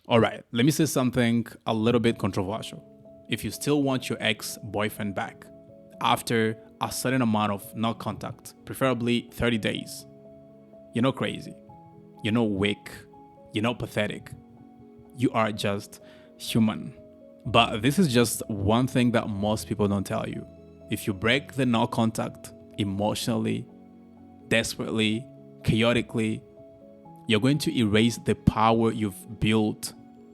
All right, let me say something a little bit controversial. If you still want your ex-boyfriend back after a certain amount of no contact, preferably 30 days, you're not crazy. You're not weak. You're not pathetic. You are just human. But this is just one thing that most people don't tell you. If you break the no contact emotionally, desperately, chaotically, you're going to erase the power you've built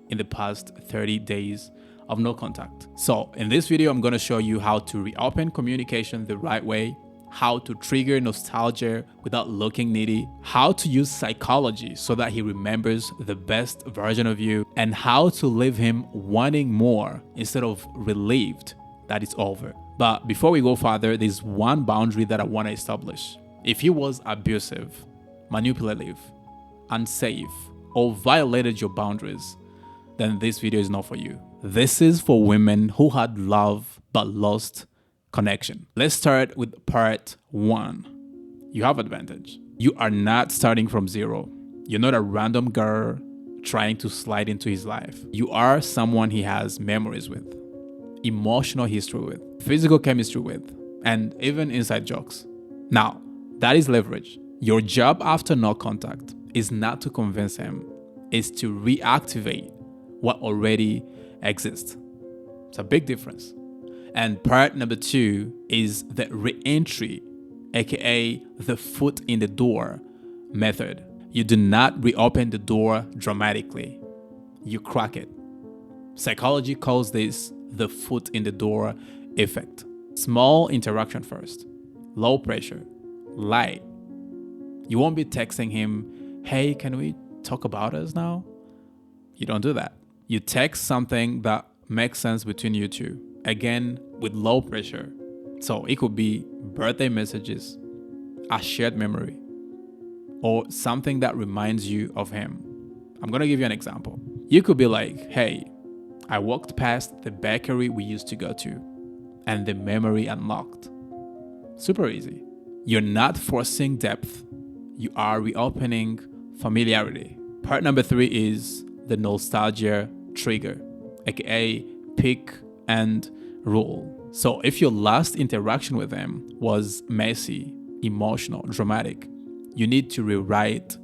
in the past 30 days of no contact. So in this video, I'm going to show you how to reopen communication the right way, how to trigger nostalgia without looking needy, how to use psychology so that he remembers the best version of you, and how to leave him wanting more instead of relieved that it's over. But before we go further, there's one boundary that I want to establish. If he was abusive, manipulative, unsafe, or violated your boundaries, then this video is not for you. This is for women who had love but lost connection. Let's start with part 1. You have advantage. You are not starting from zero. You're not a random girl trying to slide into his life. You are someone he has memories with, emotional history with, physical chemistry with, and even inside jokes. Now, that is leverage. Your job after no contact is not to convince him, it's to reactivate what already exists. It's a big difference. And part number 2 is the re-entry, aka the foot in the door method. You do not reopen the door dramatically. You crack it. Psychology calls this the foot in the door effect. Small interaction first, low pressure, light. You won't be texting him, hey, can we talk about us now? You don't do that. You text something that makes sense between you two. Again, with low pressure. So it could be birthday messages, a shared memory, or something that reminds you of him. I'm going to give you an example. You could be like, hey, I walked past the bakery we used to go to, and the memory unlocked. Super easy. You're not forcing depth. You are reopening familiarity. Part number 3 is the nostalgia trigger, aka pick and roll. So if your last interaction with them was messy, emotional, dramatic, you need to rewrite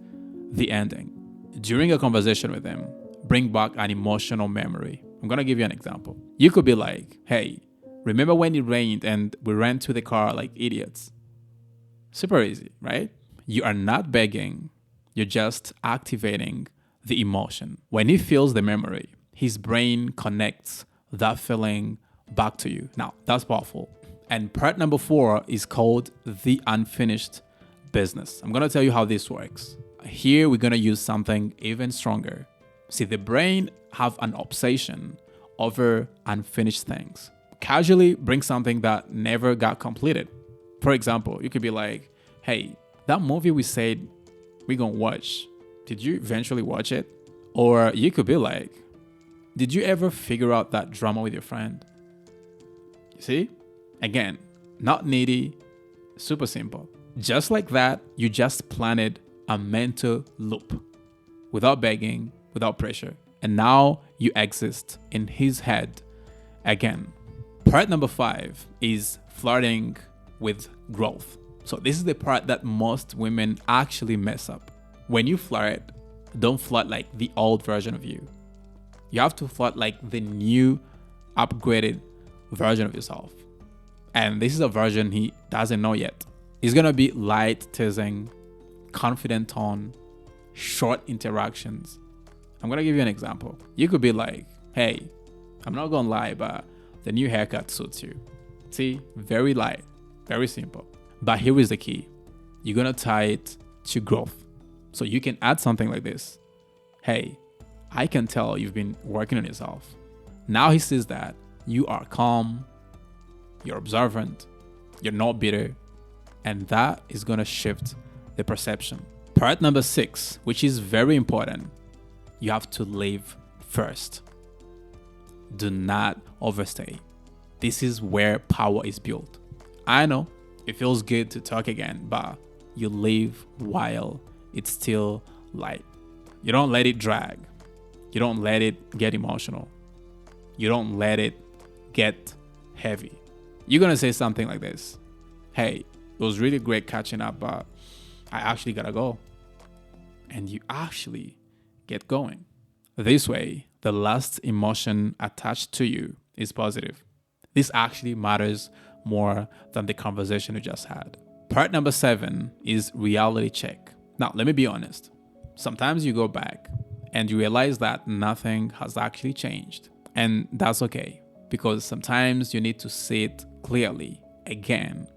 the ending. During a conversation with them, bring back an emotional memory. I'm gonna give you an example. You could be like, hey, remember when it rained and we ran to the car like idiots? Super easy, right? You are not begging, you're just activating the emotion. When he feels the memory, his brain connects that feeling back to you. Now, that's powerful. And part number 4 is called the unfinished business. I'm gonna tell you how this works. Here, we're gonna use something even stronger. See, the brain have an obsession over unfinished things. Casually bring something that never got completed. For example, you could be like, hey, that movie we said we're gonna watch, did you eventually watch it? Or you could be like, did you ever figure out that drama with your friend? You see? Again, not needy, super simple. Just like that, you just planted a mental loop without begging, without pressure. And now you exist in his head again. Part number 5 is flirting with growth. So this is the part that most women actually mess up. When you flirt, don't flirt like the old version of you. You have to flirt like the new, upgraded version of yourself. And this is a version he doesn't know yet. It's gonna be light teasing, confident tone, short interactions. I'm gonna give you an example. You could be like, hey, I'm not gonna lie, but the new haircut suits you. See, very light, very simple. But here is the key. You're gonna tie it to growth. So you can add something like this. Hey, I can tell you've been working on yourself. Now he sees that you are calm, you're observant, you're not bitter, and that is gonna shift the perception. Part number 6, which is very important, you have to live first. Do not overstay. This is where power is built. I know it feels good to talk again, but you live while it's still light. You don't let it drag. You You don't let it get emotional. You don't let it get heavy. You're going to say something like this. Hey, it was really great catching up, but I actually got to go. And you actually get going. This way, the last emotion attached to you is positive. This actually matters more than the conversation you just had. Part number 7 is reality check. Now, let me be honest. Sometimes you go back and you realize that nothing has actually changed. And that's okay, because sometimes you need to see it clearly again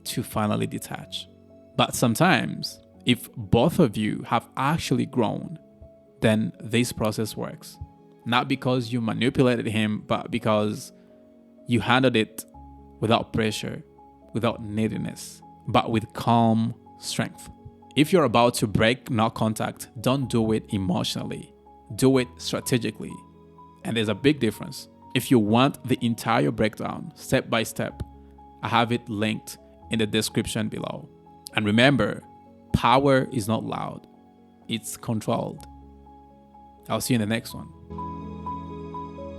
to finally detach. But sometimes, if both of you have actually grown, then this process works. Not because you manipulated him, but because you handled it without pressure, without neediness, but with calm strength. If you're about to break no contact, don't do it emotionally. Do it strategically. And there's a big difference. If you want the entire breakdown, step by step, I have it linked in the description below. And remember, power is not loud, it's controlled. I'll see you in the next one.